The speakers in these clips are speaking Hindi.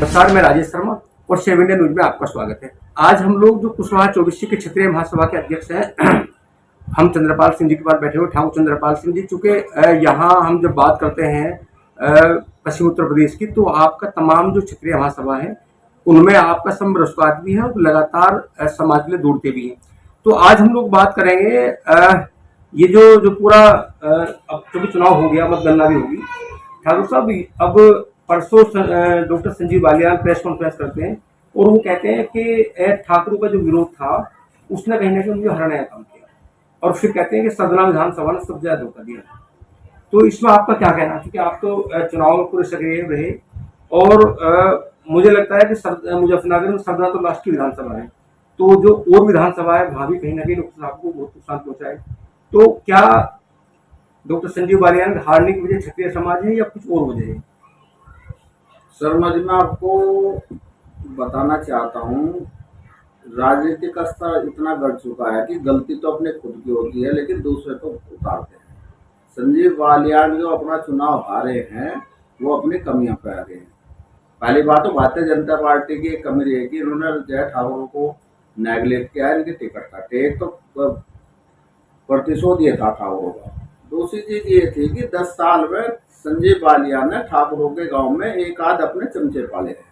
नमस्कार, मैं राजेश शर्मा और 7 इंडिया न्यूज में आपका स्वागत है। आज हम लोग जो कुशवाहा चौबीसी के क्षेत्रीय महासभा के अध्यक्ष हैं हम चंद्रपाल सिंह जी के पास बैठे हुए ठाकुर चंद्रपाल सिंह जी। चूंकि यहाँ हम जब बात करते हैं पश्चिम उत्तर प्रदेश की, तो आपका तमाम जो क्षेत्रीय महासभा है उनमें आपका समरसवाद भी है और लगातार समाज के लिए दौड़ते भी हैं। तो आज हम लोग बात करेंगे ये जो पूरा अब चूंकि चुनाव हो गया, मतगणना भी होगी। ठाकुर साहब, अब परसों doctor Sanjeev Balyan press conference करते हैं और वो कहते हैं कि ठाकुर का जो विरोध था उसने कहीं ना कहीं मुझे हराने का काम किया, और फिर कहते हैं कि सदना विधानसभा ने सबसे ज्यादा धोखा दिया। तो इसमें आपका क्या कहना है? क्योंकि आप तो चुनाव में पूरे सक्रिय रहे और मुझे लगता है कि मुजफ्फरनगर में सदना तो राष्ट्रीय विधानसभा है, तो जो और विधानसभा है वहां भी कहीं ना कहीं डॉक्टर साहब को बहुत नुकसान पहुंचा है। तो क्या डॉक्टर संजीव बालियान हारने की वजह क्षत्रिय समाज है या कुछ और वजह है? शर्मा जी, मैं आपको बताना चाहता हूँ, राजनीतिक स्तर इतना बढ़ चुका है कि गलती तो अपने खुद की होती है लेकिन दूसरे को उतारते हैं। संजीव बालियान जो अपना चुनाव हारे हैं वो अपनी कमियां पे हारे हैं। पहली बात तो भारतीय जनता पार्टी की एक कमी रही कि इन्होंने जय ठाकुर को नेगलेक्ट किया, इनकी टिकट काटे। एक तो प्रतिशोध ये था ठाकुरों का। दूसरी चीज ये थी कि 10 साल में संजीव बालियान ने ठाकुरों के गांव में एक आध अपने चमचे पाले हैं।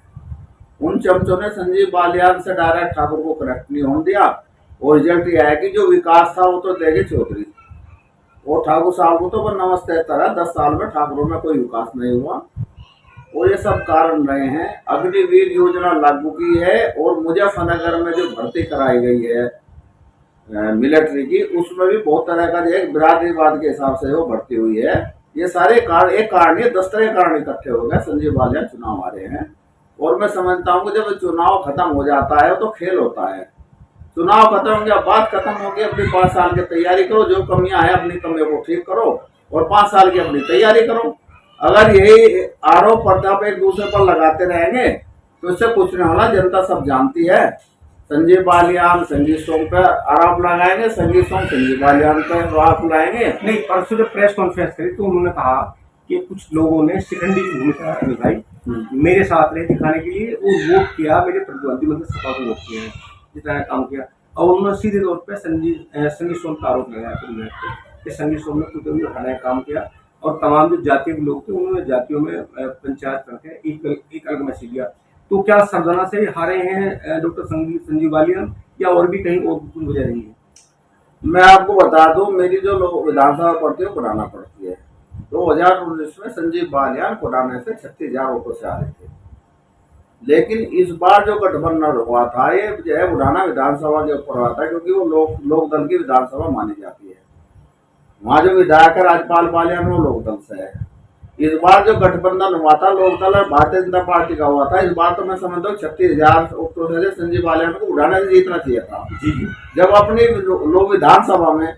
उन चमचों ने संजीव बालियान से डायरेक्ट ठाकुर को कनेक्ट नहीं होने दिया और रिजल्ट यह है कि जो विकास था वो तो देगे चौधरी और ठाकुर साहब को तो नमस्ते तरह 10 साल में ठाकुरों में कोई विकास नहीं हुआ। और ये सब कारण रहे हैं। अग्निवीर योजना लागू की है और मुजफ्फरनगर में जो भर्ती कराई गई है मिलिट्री की, उसमें भी बहुत तरह का जो है बिरादरीवाद के हिसाब से वो भर्ती हुई है। ये सारे कारण, एक कारण ये 10 तरह कारण इकट्ठे हो गए, संजीव बालियान चुनाव हारे हैं। और मैं समझता हूँ कि जब चुनाव खत्म हो जाता है तो खेल होता है। चुनाव खत्म हो गया, बात खत्म हो गई, अपनी 5 साल की तैयारी करो, जो कमियां हैं अपनी कमियों को ठीक करो और 5 साल की अपनी तैयारी करो। अगर यही आरोप प्रत्यारोप एक दूसरे पर लगाते रहेंगे तो इससे कुछ नहीं होना। जनता सब जानती है। संजीव बालियान संजीव सोम पर आरोप लगाएंगे, संजीव सोम संजीव बालियान पर आरोप लगाएंगे। नहीं, परसों जब प्रेस कॉन्फ्रेंस करी तो उन्होंने कहा कि कुछ लोगों ने शिखंडी की भूमिका निभाई, मेरे साथ रहे दिखाने के लिए और वोट किया, मेरे प्रतिद्वंदी मतलब सपा को वोट किया है, जितना काम किया। और उन्होंने सीधे तौर पर संजीव सोम का आरोप लगाया कि संजीव सोम ने खुद भी हटाने का काम किया और तमाम जो जातीय लोग थे उन्होंने जातियों में पंचायत करके एक अलग मैसेज दिया। तो क्या सरगना से हारे हैं डॉक्टर संजीव बालियान या और भी कहीं और कुछ वजह नहीं है? मैं आपको बता दूं, मेरी जो लोग विधानसभा पड़ती है पुराना पड़ती है। 2019 में संजीव बालियान पुराने से 36,000 वोटों से हारे थे। लेकिन इस बार जो गठबंधन हुआ था ये जो है बुढ़ाना विधानसभा के ऊपर हुआ था, क्योंकि वो लोक दल की विधानसभा मानी जाती है। वहाँ जो विधायक है राजपाल बालियान वो लोक दल से है। इस बार जो गठबंधन हुआ था लोक दल और भारतीय जनता पार्टी का हुआ था। इस बार तो मैं समझता हूँ 36,000 वोटों से संजीव बालियान को बुढ़ाना से जीतना चाहिए था। जी। जब अपनी लोग विधानसभा में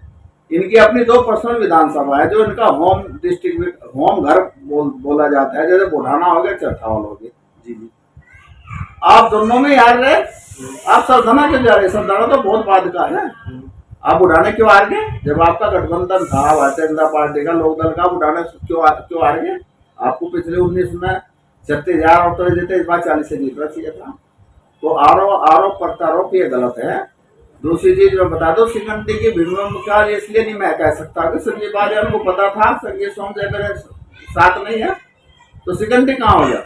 इनकी अपनी 2 पर्सनल विधानसभा है, जो इनका होम डिस्ट्रिक्ट होम घर बोला जाता है, जैसे बुढ़ाना हो गया चरथावल हो गया। जी। आप दोनों में यार रहे, आप सरधना क्यों जा रहे? सरधना तो बहुत बाद का है। आप बुढ़ाने क्यों हार गए? जब आपका गठबंधन था भारतीय जनता पार्टी का लोक दल का, बुढ़ाने क्यों हार गए? आपको पिछले 19 में 36,000 वोटों देते, इस बार 40 से जीतना चाहिए था। तो आरोप प्रत्यारोप ये गलत है। दूसरी चीज मैं बता दो, शिखंडी की भूमिका इसलिए नहीं मैं कह सकता कि संजीव बालियान को पता था संजीव सोम से मेरे साथ नहीं है, तो शिखंडी कहाँ हो गया?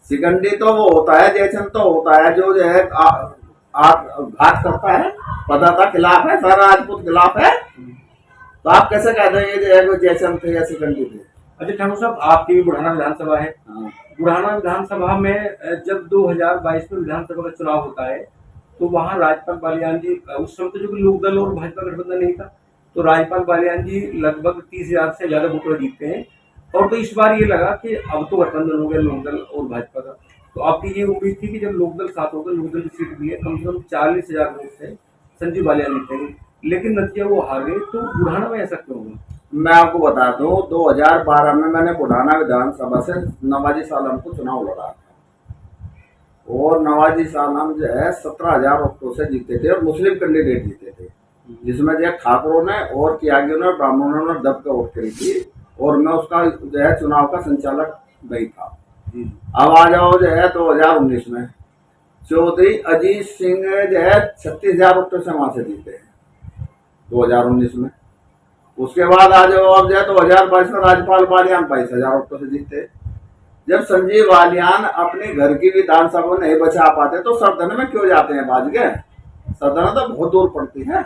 शिखंडी तो वो होता है, जैसन तो होता है जो है घात करता है, पता था खिलाफ है, सारा राजपूत खिलाफ है। तो आप कैसे कह देंगे जो जैसन थे या शिखंडी थे? अच्छा ठाकुर साहब, आपकी भी बुढ़ाना विधानसभा है। बुढ़ाना विधानसभा में जब 2022 में विधानसभा का चुनाव होता है तो वहाँ राजपाल बालियान जी, उस समय तो जो लोकदल और भाजपा गठबंधन नहीं था, तो राजपाल बालियान जी लगभग 30,000 से ज्यादा वोटर जीतते हैं। और तो इस बार ये लगा कि अब तो गठबंधन हो गया लोकदल और भाजपा का, तो आपकी ये उम्मीद थी कि जब लोकदल साथ होगा, लोकदल की सीट भी है, कम से कम 40,000 वोट से संजीव बालियान जीतेंगे, लेकिन नतीजा वो हार गए। तो बुढ़ाना में ऐसा क्यों हुआ? मैं आपको बता दूं, 2012 में मैंने बुढ़ाना विधानसभा से नवाजी सालम को चुनाव लड़ा था और नवाजी सालम जो है 17,000 वोटों से जीते थे और मुस्लिम कैंडिडेट जीते थे, जिसमें जो है ठाकुरों ने और त्यागियों ने ब्राह्मणों ने दब के वोट करी थी और मैं उसका जो है चुनाव का संचालक नहीं था। जी अब आ जाओ जो है 2019 में चौधरी अजीत सिंह जो है 36,000 रुपये से वहां से जीते हैं 2019 में। उसके बाद आ जाओ अब जो है 2022 में राज्यपाल बालियान 22,000 रुपये से जीते। जब संजीव बालियान अपने घर की विधानसभा नहीं बचा पाते तो सदन में क्यों जाते हैं भाज के? सदन तो बहुत दूर पड़ती है।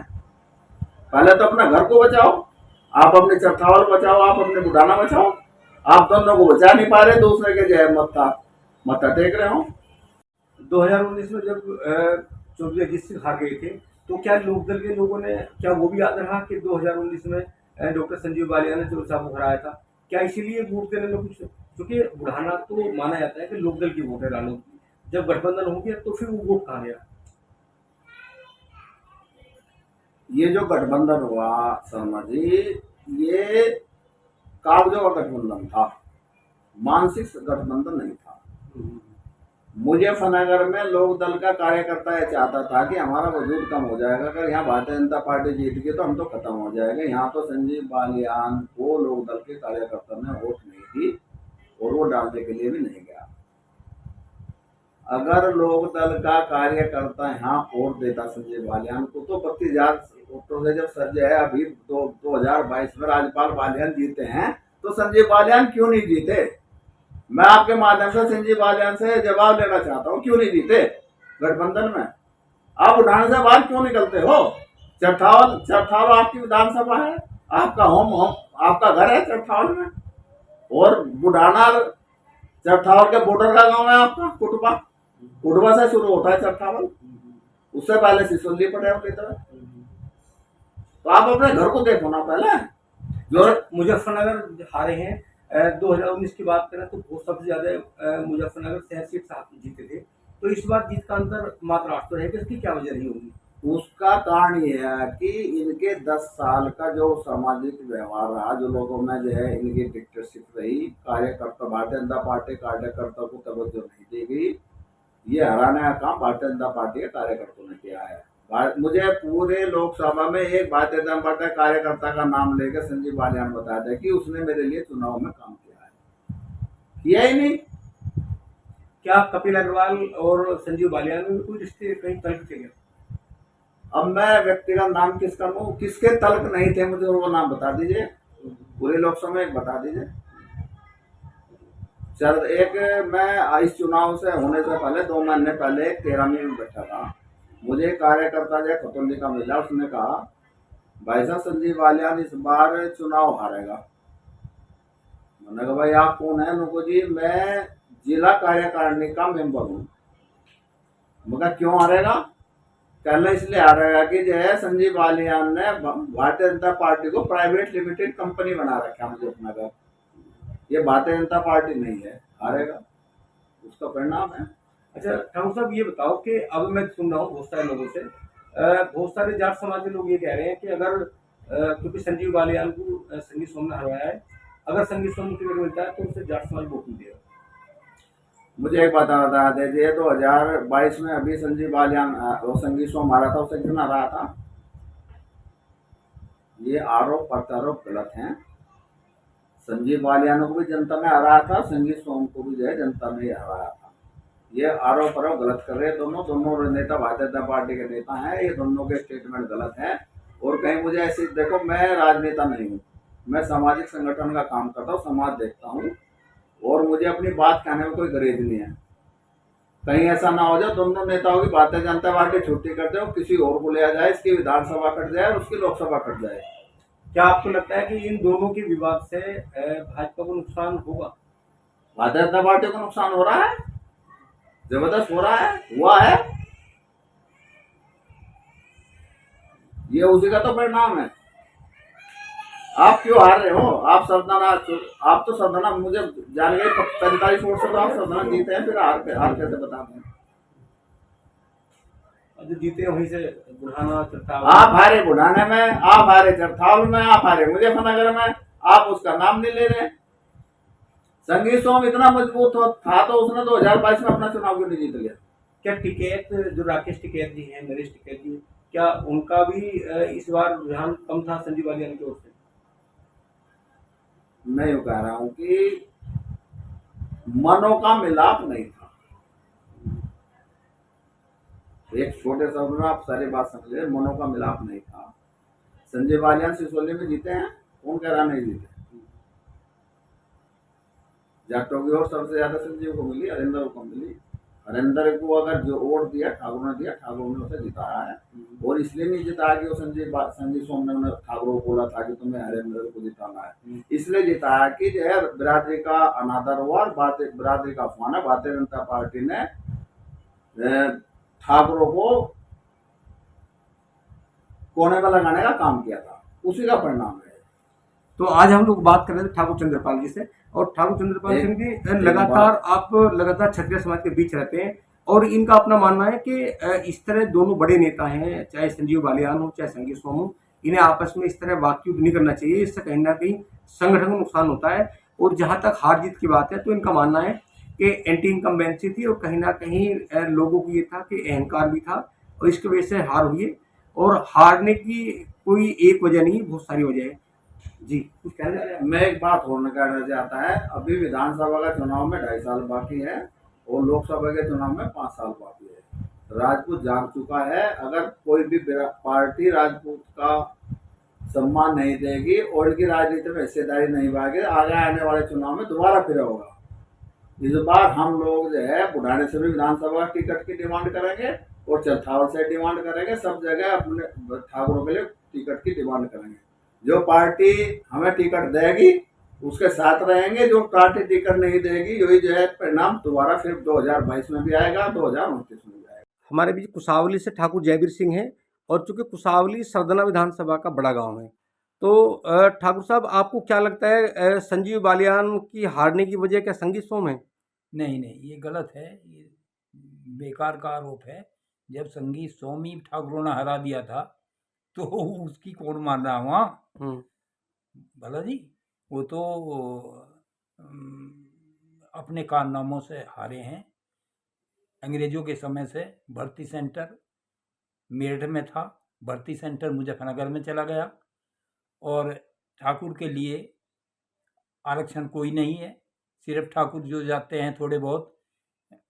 पहले तो अपना घर को बचाओ, आप अपने चरथावल बचाओ, आप अपने बुढ़ाना बचाओ। आप दोनों को बचा नहीं पा रहे, दूसरे के जो है मत्था टेक रहे हो। 2019 में जब चौधरी अजीत सिंह हार गए थे, तो क्या लोकदल के लोगों ने, क्या वो भी याद रहा कि 2019 में डॉक्टर संजीव बालियान ने जो साहब को हराया था? क्या इसीलिए वोट देने में कुछ, क्योंकि बुढ़ाना तो माना जाता है कि लोकदल की वोट है रालों की, जब गठबंधन हो गया तो फिर वो वोट कहाँ गया? ये जो गठबंधन हुआ शर्मा जी, ये कागजों का गठबंधन था, मानसिक गठबंधन नहीं था। मुजफ्फरनगर में लोक दल का कार्यकर्ता ये चाहता था कि हमारा वजूद कम हो जाएगा, अगर यहाँ भारतीय जनता पार्टी जीत गई तो हम तो खत्म हो जाएंगे। यहाँ तो संजीव बालियान को लोक दल के कार्यकर्ता ने वोट नहीं दी और वो डालने के लिए भी नहीं गया। अगर लोक दल का कार्यकर्ता यहाँ वोट देता संजीव बालियान को तो 32,000 वोटों से जब सर जो है अभी 2022 में राज्यपाल बालियान जीते हैं, तो संजीव बालियान क्यों नहीं जीते? मैं आपके माध्यम से संजीव बालियान से जवाब लेना चाहता हूँ, क्यों नहीं जीते गठबंधन में? आप उठाने से बाहर क्यों निकलते हो? चरथावल आपकी विधानसभा है, आपका होम आपका घर है चरथावल में, और बुढ़ाना चरथावल के बॉर्डर का गांव है आपका। कुटबा से शुरू होता है चरथावल, उससे पहले सिसोली पड़े की तरह। तो आप अपने घर को देखो ना पहले। जो मुजफ्फरनगर हारे हैं, 2019 की बात करें तो वो सबसे ज्यादा मुजफ्फरनगर शहर सीट साहब जीते थे, तो इस बार जीत का अंतर मात्र 8 तो है कि इसकी क्या वजह रही होगी? उसका कारण यह है कि इनके 10 साल का जो सामाजिक व्यवहार रहा, जो लोगों में जो है इनकी डिक्टेटरशिप रही, कार्यकर्ता भारतीय जनता पार्टी कार्यकर्ता को तवज्जो नहीं दी गई, ये हराने का काम भारतीय जनता पार्टी के कार्यकर्ताओं ने किया है। मुझे पूरे लोकसभा में एक भारतीय जनता पार्टी कार्यकर्ता का नाम लेकर संजीव बालियान बता दे कि उसने मेरे लिए चुनाव में काम किया है। किया ही नहीं। क्या कपिल अग्रवाल और संजीव बालियान में कोई रिश्ते कहीं तल्क थे क्या? अब मैं व्यक्तिगत नाम किसका लूं? किसके तल्क नहीं थे, मुझे वो नाम बता दीजिए, पूरे लोकसभा में एक बता दीजिए। चल, एक मैं इस चुनाव से होने से पहले 2 महीने पहले 13वीं में बैठा था, मुझे कार्यकर्ता जो खतौली का मिला, उसने कहा भाई साहब संजीव बालियान इस बार चुनाव हारेगा। मैंने कहा भाई आप कौन है? नुको जी मैं जिला कार्यकारिणी का मेंबर हूँ। मगर क्यों हारेगा? कहना इसलिए हारेगा कि जो है संजीव बालियान ने भारतीय जनता पार्टी को प्राइवेट लिमिटेड कंपनी बना रखा मुजफ्फरनगर, ये भारतीय जनता पार्टी नहीं है, हारेगा, उसका परिणाम है। अच्छा ठाकुर साहब, ये बताओ कि अब मैं सुन रहा हूँ बहुत सारे लोगों से, बहुत सारे जाट समाज के लोग ये कह रहे हैं कि अगर क्योंकि संजीव बालियान को संगीत सोम ने हरवाया है, अगर संगीत सोम को टिकट मिलता है तो उसे जाट समाज वोट नहीं देगा। मुझे एक बात बता दीजिए, 2022 में अभी संजीव बालियान वो संगीत सोम हारा था, उसे कितना रहा था? ये आरोप प्रत्यारोप गलत हैं। संजीव बालियान को भी जनता ने हराया था, संगीत सोम को भी जो है जनता ने हराया था। ये आरोप गलत कर रहे हैं दोनों नेता भारतीय जनता पार्टी के नेता हैं, ये दोनों के स्टेटमेंट गलत है। और कहीं मुझे ऐसे देखो, मैं राजनेता नहीं हूँ, मैं सामाजिक संगठन का काम करता हूँ, समाज देखता हूँ, और मुझे अपनी बात कहने में कोई गरेज नहीं है। कहीं ऐसा ना हो जाए दोनों नेताओं की भारतीय जनता पार्टी छुट्टी कर दे और किसी और को लिया जाए, इसकी विधानसभा कट जाए और उसकी लोकसभा कट जाए। क्या आपको लगता है कि इन दोनों के विवाद से भाजपा को नुकसान होगा? भारतीय जनता पार्टी को नुकसान हो रहा है, जबरदस्त हो रहा है, हुआ है, ये उसी का तो परिणाम है। आप क्यों हार रहे हो? आप तो सरदाना मुझे जान गए 45 वोट से तो आप सरदाना जीते हैं, फिर हार कैसे बताते हैं? जो जीते वहीं से बुढ़ाना चरथावल, आप हारे बुढ़ाने में, आप हारे चरथावल में, आप हारे मुजफ्फरनगर में, आप उसका नाम नहीं ले रहे। संगीत सोम इतना मजबूत था तो उसने 2022 में अपना चुनाव क्यों नहीं जीत लिया? क्या टिकैत जो राकेश टिकैत जी हैं, नरेश टिकैत जी, क्या उनका भी इस बार रुझान कम था संजीव बालियान की ओर से? मैं यूँ कह रहा हूँ कि मनों का मिलाप नहीं था। एक छोटे शब्द में आप सारी बात समझ लीजिए, मनों का मिलाप नहीं था। संजय बालियान सिसोली में जीते हैं, कौन कह रहा नहीं जीते। जाटों की ओर सबसे ज्यादा संजीव को मिली, हरिंदर को मिली। हरिंदर को अगर जो वोट दिया ठाकुर ने दिया, ठाकुर ने उसे जिताया है। और इसलिए नहीं जिताया कि वो संजीव सोमन ने ठाकुर को बोला था कि तुम्हें हरिंदर को जिताना है। इसलिए जिताया कि जो है बिरादरी का अनादर हुआ और बिरादरी का अपमान है। भारतीय जनता पार्टी ने ठाकुरों को कोने में लगाने का काम किया था, उसी का परिणाम है। तो आज हम लोग बात कर रहे थे ठाकुर चंद्रपाल जी से, और ठाकुर चंद्रपाल सिंह जी लगातार क्षत्रिय समाज के बीच रहते हैं, और इनका अपना मानना है कि इस तरह दोनों बड़े नेता हैं, चाहे संजीव बालियान हो चाहे संजीव सोमू, इन्हें आपस में इस तरह वाकयुद्ध नहीं करना चाहिए। इससे कहीं ना कहीं संगठन को नुकसान होता है। और जहां तक हार जीत की बात है तो इनका मानना है कि एंटी इनकम्बेंसी थी, और कहीं ना कहीं लोगों को ये था कि अहंकार भी था, और इसकी वजह से हार हुई है। और हारने की कोई एक वजह नहीं, बहुत सारी वजह है। जी, कुछ कहना चाह रहे हैं? मैं एक बात और कहना चाहता है, अभी विधानसभा का चुनाव में 2.5 साल बाकी है और लोकसभा के चुनाव में 5 साल बाकी है। राजपूत जाग चुका है। अगर कोई भी पार्टी राजपूत का सम्मान नहीं देगी और इनकी राजनीति में हिस्सेदारी नहीं पाएगी, आगे आने वाले चुनाव में दोबारा फिर होगा। इस बार हम लोग जो है बुढ़ाने से भी विधानसभा टिकट की डिमांड करेंगे और चरथावल से डिमांड करेंगे, सब जगह अपने ठाकुरों के लिए टिकट की डिमांड करेंगे। जो पार्टी हमें टिकट देगी उसके साथ रहेंगे, जो पार्टी टिकट नहीं देगी यही जो है परिणाम दोबारा फिर 2022 में भी आएगा, 2029 में भी आएगा। हमारे बीच कुसावली से ठाकुर जयवीर सिंह हैं, और चूंकि कुसावली सरदना विधानसभा का बड़ा गांव है, तो ठाकुर साहब आपको क्या लगता है, संजीव बालियान की हारने की वजह क्या संगीत सोम है? नहीं नहीं, ये गलत है, ये बेकार का आरोप है। जब संगीत सोमी ठाकुरों ने हरा दिया था तो उसकी कौन मान रहा हुआ भला जी। वो तो अपने कारनामों से हारे हैं। अंग्रेजों के समय से भर्ती सेंटर मेरठ में था, भर्ती सेंटर मुजफ्फरनगर में चला गया, और ठाकुर के लिए आरक्षण कोई नहीं है। सिर्फ ठाकुर जो जाते हैं थोड़े बहुत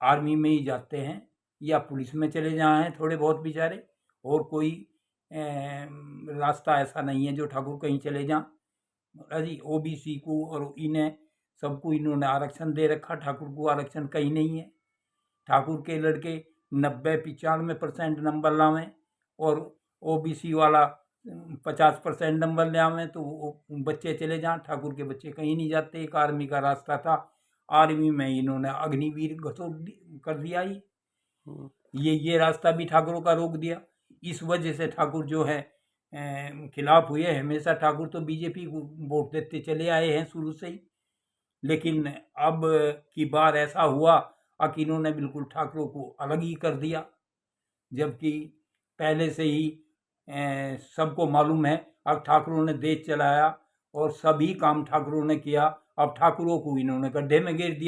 आर्मी में ही जाते हैं या पुलिस में चले जाए हैं थोड़े बहुत बेचारे, और कोई रास्ता ऐसा नहीं है जो ठाकुर कहीं चले जाएं। अजी ओबीसी को और इन्हें सबको इन्होंने आरक्षण दे रखा, ठाकुर को आरक्षण कहीं नहीं है। ठाकुर के लड़के 90-95% नंबर लावें और ओबीसी वाला 50% नंबर ले आवें तो बच्चे चले जाएं। ठाकुर के बच्चे कहीं नहीं जाते। एक आर्मी का रास्ता था, आर्मी में इन्होंने अग्निवीर घसोट कर दिया ही। ये रास्ता भी ठाकुरों का रोक दिया। इस वजह से ठाकुर जो है खिलाफ हुए। हमेशा ठाकुर तो बीजेपी को वोट देते चले आए हैं शुरू से ही, लेकिन अब की बार ऐसा हुआ कि इन्होंने बिल्कुल ठाकुरों को अलग ही कर दिया, जबकि पहले से ही सबको मालूम है अब ठाकुरों ने देश चलाया और सभी काम ठाकुरों ने किया। अब ठाकुरों को इन्होंने गड्ढे में गिर दिया।